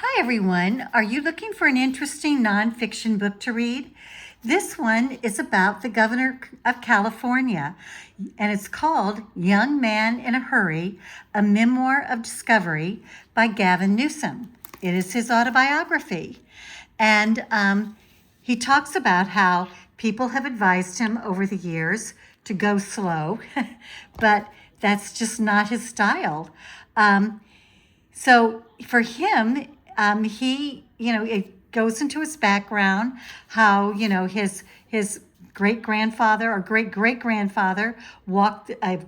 Hi, everyone. Are you looking for an interesting nonfiction book to read? This one is about the governor of California, and it's called Young Man in a Hurry, a Memoir of Discovery by Gavin Newsom. It is his autobiography. And he talks about how people have advised him over the years to go slow, but that's just not his style. So for him, it goes into his background, how, his great grandfather or great great grandfather walked a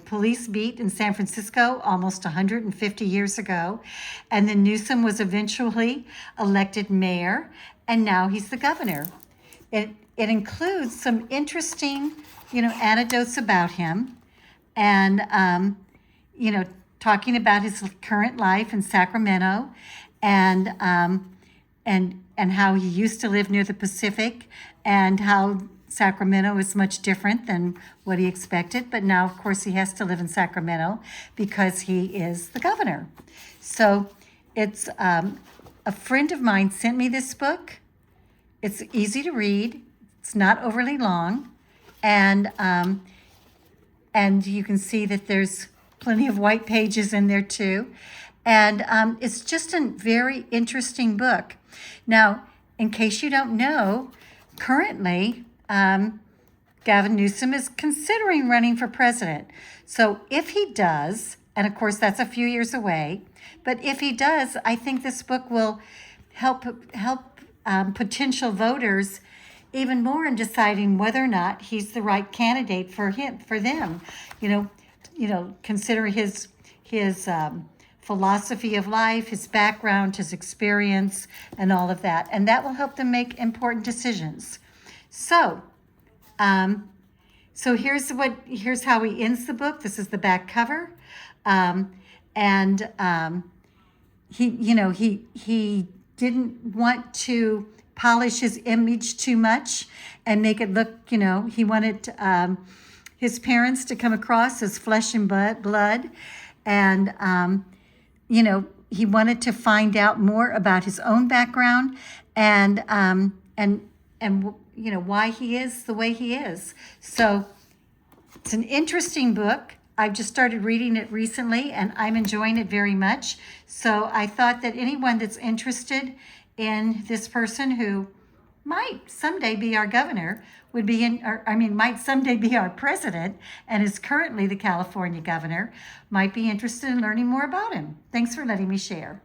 police beat in San Francisco almost 150 years ago. And then Newsom was eventually elected mayor, and now he's the governor. It includes some interesting, anecdotes about him, and talking about his current life in Sacramento, and how he used to live near the Pacific, and how Sacramento is much different than what he expected. But now, of course, he has to live in Sacramento because he is the governor. So it's a friend of mine sent me this book. It's easy to read. It's not overly long, and you can see that there's plenty of white pages in there too. And it's just a very interesting book. Now, in case you don't know, currently, Gavin Newsom is considering running for president. So if he does, and of course that's a few years away, but if he does, I think this book will help potential voters even more in deciding whether or not he's the right candidate for them. Consider his philosophy of life, his background, his experience, and all of that. And that will help them make important decisions. So here's how he ends the book. This is the back cover. He didn't want to polish his image too much and make it look, he wanted his parents to come across as flesh and blood. And, he wanted to find out more about his own background and why he is the way he is. So it's an interesting book. I've just started reading it recently, and I'm enjoying it very much. So I thought that anyone that's interested in this person who might someday be our governor might someday be our president and is currently the California governor, might be interested in learning more about him. Thanks for letting me share.